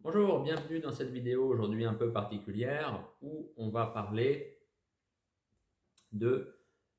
Bonjour, bienvenue dans cette vidéo aujourd'hui un peu particulière où on va parler de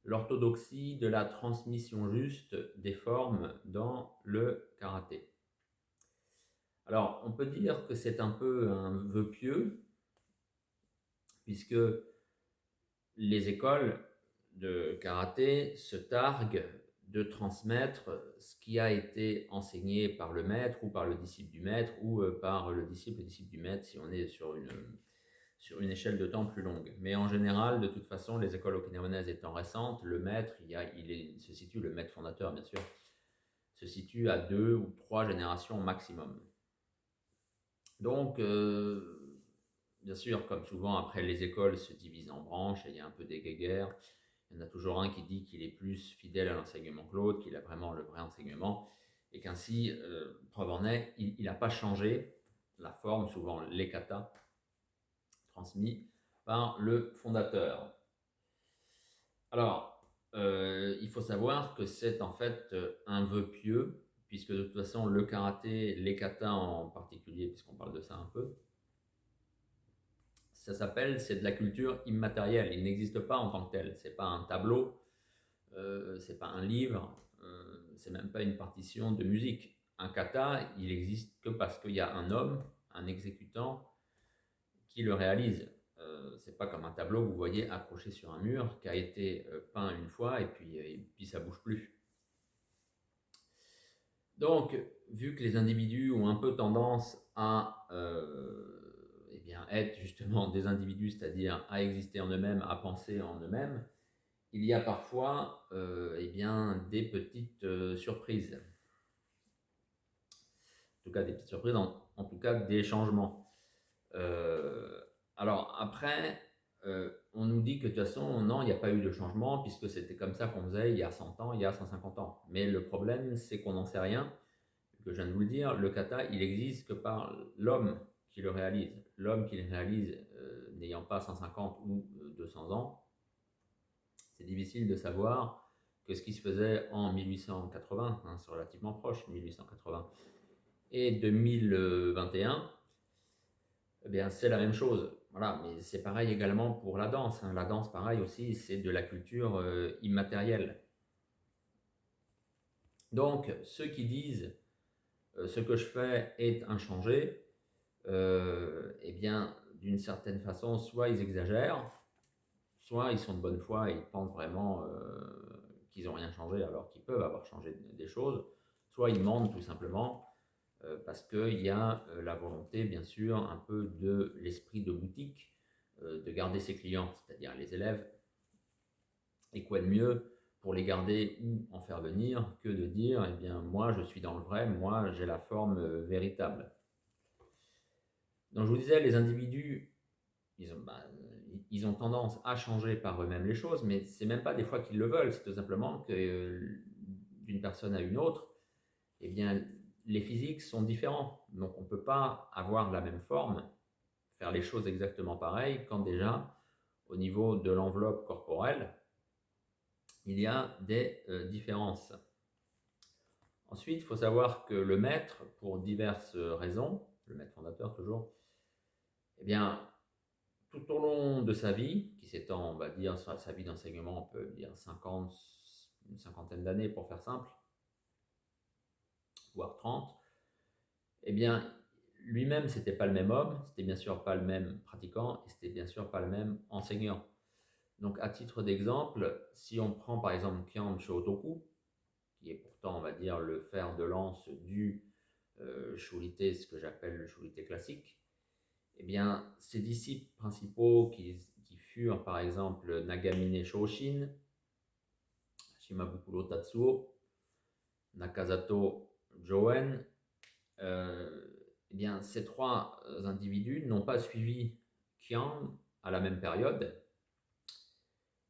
l'orthodoxie, de la transmission juste des formes dans le karaté. Alors, on peut dire que c'est un peu un vœu pieux puisque les écoles de karaté se targuent de transmettre ce qui a été enseigné par le maître ou par le disciple du maître ou par le disciple du maître si on est sur une échelle de temps plus longue. Mais en général, de toute façon, les écoles okinawanaises étant récentes, le maître, se situe, le maître fondateur bien sûr, se situe à 2 ou 3 générations maximum. Donc, bien sûr, comme souvent, après les écoles se divisent en branches et il y a un peu des guéguerres. Il y en a toujours un qui dit qu'il est plus fidèle à l'enseignement que l'autre, qu'il a vraiment le vrai enseignement, et qu'ainsi, preuve en est, il n'a pas changé la forme, souvent les katas, transmis par le fondateur. Alors, il faut savoir que c'est en fait un vœu pieux, puisque de toute façon, le karaté, les katas en particulier, puisqu'on parle de ça un peu, c'est de la culture immatérielle. Il n'existe pas en tant que tel. C'est pas un tableau, c'est pas un livre, c'est même pas une partition de musique. Un kata, il existe que parce qu'il y a un homme, un exécutant, qui le réalise. C'est pas comme un tableau que vous voyez accroché sur un mur qui a été peint une fois et puis ça bouge plus. Donc, vu que les individus ont un peu tendance à eh bien, être justement des individus, c'est-à-dire à exister en eux-mêmes, à penser en eux-mêmes, il y a parfois eh bien, des petites surprises. En tout cas, des petites surprises, en tout cas des changements. Euh, alors après, on nous dit que de toute façon, non, il n'y a pas eu de changement puisque c'était comme ça qu'on faisait il y a 100 ans, il y a 150 ans. Mais le problème, c'est qu'on n'en sait rien, que je viens de vous le dire, le kata, il existe que par l'homme qui le réalise. L'homme qui le réalise n'ayant pas 150 ou 200 ans, c'est difficile de savoir que ce qui se faisait en 1880, hein, c'est relativement proche, 1880, et 2021, eh bien, c'est la même chose. Voilà, mais c'est pareil également pour la danse, hein. La danse, pareil aussi, c'est de la culture immatérielle. Donc, ceux qui disent ce que je fais est inchangé, eh bien, d'une certaine façon, soit ils exagèrent, soit ils sont de bonne foi et ils pensent vraiment qu'ils n'ont rien changé alors qu'ils peuvent avoir changé des choses, soit ils mentent tout simplement parce qu'il y a la volonté, bien sûr, un peu de l'esprit de boutique, de garder ses clients, c'est-à-dire les élèves. Et quoi de mieux pour les garder ou en faire venir que de dire, eh bien, moi, je suis dans le vrai, moi, j'ai la forme véritable. Donc, je vous disais, les individus, ils ont tendance à changer par eux-mêmes les choses, mais c'est même pas des fois qu'ils le veulent, c'est tout simplement que d'une personne à une autre, eh bien, les physiques sont différents. Donc, on ne peut pas avoir la même forme, faire les choses exactement pareilles, quand déjà, au niveau de l'enveloppe corporelle, il y a des différences. Ensuite, il faut savoir que le maître, pour diverses raisons, le maître fondateur toujours, eh bien, tout au long de sa vie, qui s'étend, on va dire, sur sa vie d'enseignement, on peut dire 50, une cinquantaine d'années pour faire simple, voire 30, eh bien, lui-même, c'était pas le même homme, c'était bien sûr pas le même pratiquant, et c'était bien sûr pas le même enseignant. Donc, à titre d'exemple, si on prend par exemple Kyan Shotoku, qui est pourtant, on va dire, le fer de lance du Shurite, ce que j'appelle le Shurite classique, eh bien, ses disciples principaux qui furent par exemple Nagamine Shoshin, Shimabukuro Tatsuo, Nakazato Joen, eh bien, ces trois individus n'ont pas suivi Kian à la même période,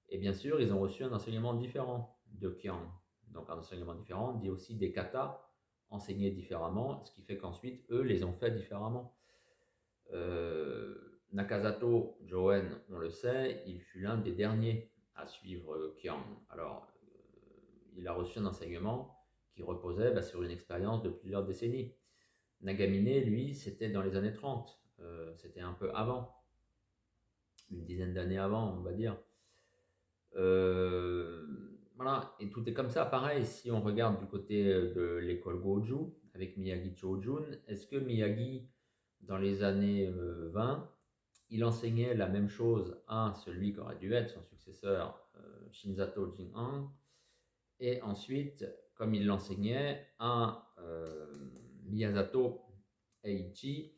et bien sûr, ils ont reçu un enseignement différent de Kian. Donc, un enseignement différent dit aussi des katas enseignés différemment, ce qui fait qu'ensuite, eux les ont fait différemment. Nakazato Joen, on le sait, il fut l'un des derniers à suivre Kian. Alors, il a reçu un enseignement qui reposait sur une expérience de plusieurs décennies. Nagamine, lui, c'était dans les années 30. C'était un peu avant, une dizaine d'années avant, on va dire. Euh, voilà, et tout est comme ça. Pareil, si on regarde du côté de l'école Goju, avec Miyagi Chojun, est-ce que Miyagi, dans les années 20, il enseignait la même chose à celui qui aurait dû être son successeur, Shinzato Jinhan, et ensuite, comme il l'enseignait à Miyazato Eiichi,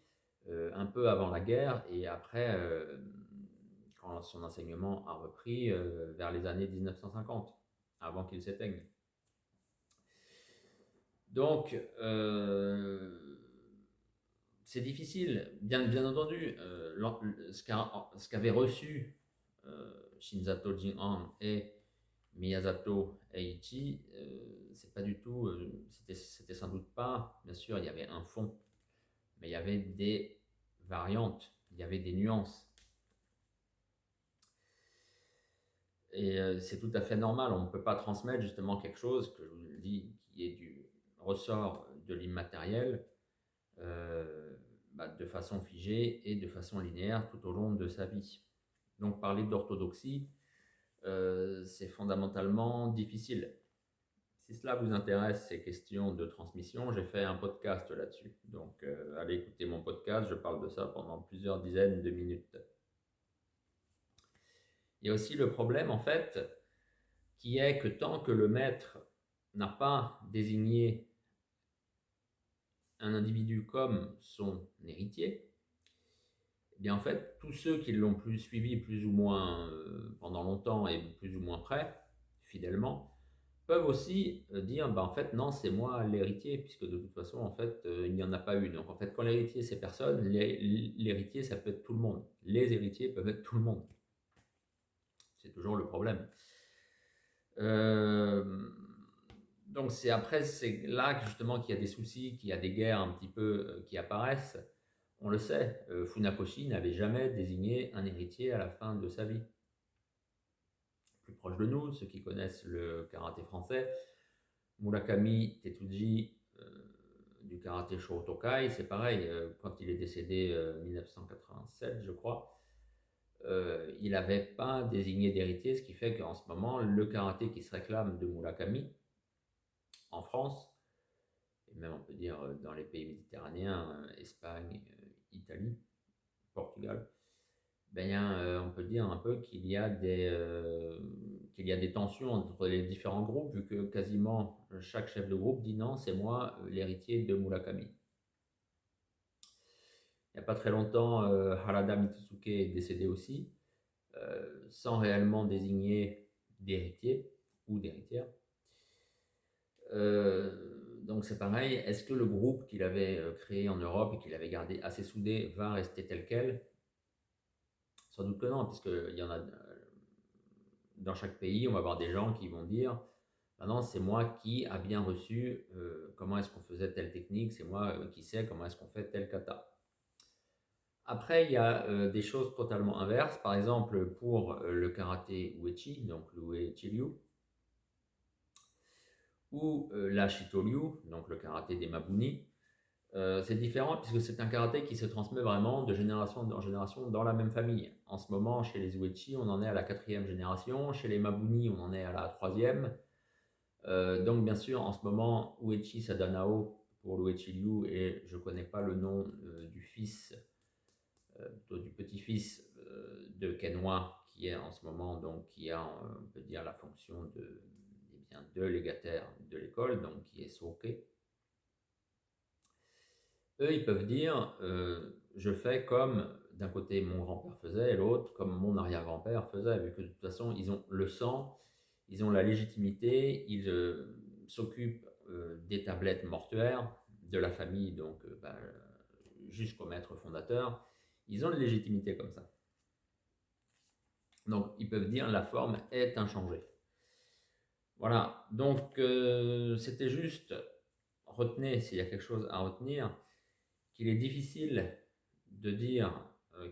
un peu avant la guerre, et après, quand son enseignement a repris vers les années 1950, avant qu'il s'éteigne. Donc, c'est difficile, bien entendu. Ce qu'avait reçu Shinzato Jinhan et Miyazato Eiichi, c'est pas du tout, c'était sans doute pas, bien sûr, il y avait un fond, mais il y avait des variantes, il y avait des nuances. Et c'est tout à fait normal, on ne peut pas transmettre justement quelque chose, que je vous le dis, qui est du ressort de l'immatériel, de façon figée et de façon linéaire tout au long de sa vie. Donc parler d'orthodoxie, c'est fondamentalement difficile. Si cela vous intéresse, ces questions de transmission, j'ai fait un podcast là-dessus. Donc allez écouter mon podcast, je parle de ça pendant plusieurs dizaines de minutes. Il y a aussi le problème, en fait, qui est que tant que le maître n'a pas désigné un individu comme son héritier, eh bien en fait, tous ceux qui l'ont suivi plus ou moins pendant longtemps et plus ou moins près, fidèlement, peuvent aussi dire, en fait, non, c'est moi l'héritier, puisque de toute façon, en fait, il n'y en a pas eu. Donc en fait, quand l'héritier, c'est personne, l'héritier, ça peut être tout le monde. Les héritiers peuvent être tout le monde. C'est toujours le problème. Donc c'est là que justement qu'il y a des soucis, qu'il y a des guerres un petit peu qui apparaissent. On le sait, Funakoshi n'avait jamais désigné un héritier à la fin de sa vie. Plus proche de nous, ceux qui connaissent le karaté français, Murakami Tetsuji du karaté Shotokai, c'est pareil, quand il est décédé en 1987, je crois, il n'avait pas désigné d'héritier, ce qui fait qu'en ce moment, le karaté qui se réclame de Murakami, en France, et même on peut dire dans les pays méditerranéens, Espagne, Italie, Portugal, on peut dire un peu qu'il y a des tensions entre les différents groupes, vu que quasiment chaque chef de groupe dit non, c'est moi l'héritier de Murakami. Il n'y a pas très longtemps, Harada Mitsusuke est décédé aussi, sans réellement désigner d'héritier ou d'héritière. Donc c'est pareil, est-ce que le groupe qu'il avait créé en Europe et qu'il avait gardé assez soudé va rester tel quel? Sans doute que non, puisqu'il y en a dans chaque pays, on va avoir des gens qui vont dire non, c'est moi qui a bien reçu comment est-ce qu'on faisait telle technique, c'est moi qui sais comment est-ce qu'on fait tel kata. Après, il y a des choses totalement inverses. Par exemple, pour le karaté uechi, donc le uechi-ryu, ou la shito-ryu, donc le karaté des mabuni, c'est différent puisque c'est un karaté qui se transmet vraiment de génération en génération dans la même famille. En ce moment, chez les uechi, on en est à la 4e génération. Chez les mabuni, on en est à la 3e. Donc, bien sûr, en ce moment, Uechi Sadanao pour l'Uechi-ryu, et je ne connais pas le nom du fils, du petit-fils de Kenwa, qui est en ce moment, donc qui a, on peut dire, la fonction de légataire de l'école, donc qui est Soke. Eux, ils peuvent dire je fais comme d'un côté mon grand-père faisait et l'autre comme mon arrière-grand-père faisait, vu que de toute façon ils ont le sang, ils ont la légitimité, ils s'occupent des tablettes mortuaires de la famille, donc jusqu'au maître fondateur, ils ont une légitimité comme ça. Donc ils peuvent dire la forme est inchangée. Voilà, donc c'était juste, retenez s'il y a quelque chose à retenir, qu'il est difficile de dire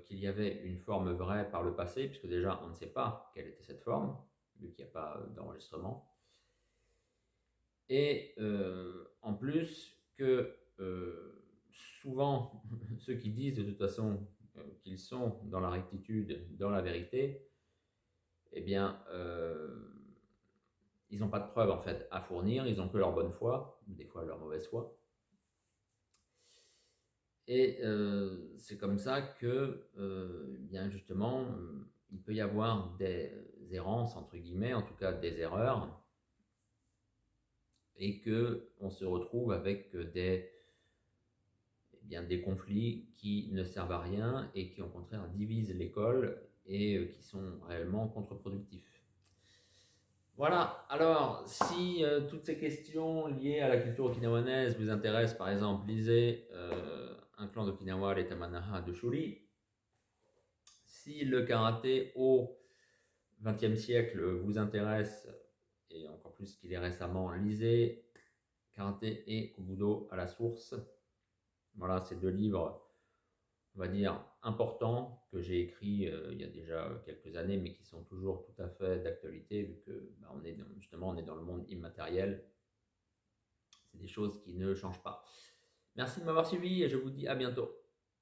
qu'il y avait une forme vraie par le passé, puisque déjà on ne sait pas quelle était cette forme, vu qu'il n'y a pas d'enregistrement. Et en plus que souvent, ceux qui disent de toute façon qu'ils sont dans la rectitude, dans la vérité, eh bien, ils n'ont pas de preuves en fait à fournir, ils n'ont que leur bonne foi, ou des fois leur mauvaise foi. Et c'est comme ça que, bien justement, il peut y avoir des errances, entre guillemets, en tout cas des erreurs, et que on se retrouve avec des conflits qui ne servent à rien et qui, au contraire, divisent l'école et qui sont réellement contre-productifs. Voilà, alors si toutes ces questions liées à la culture okinawanaise vous intéressent, par exemple, lisez Un clan d'Okinawa, les Tamanaha de Shuri. Si le karaté au XXe siècle vous intéresse, et encore plus qu'il est récemment, lisez Karaté et Kobudo à la source. Voilà, c'est deux livres, on va dire, importants que j'ai écrits il y a déjà quelques années, mais qui sont toujours tout à fait d'actualité, vu que on est dans le monde immatériel. C'est des choses qui ne changent pas. Merci de m'avoir suivi et je vous dis à bientôt.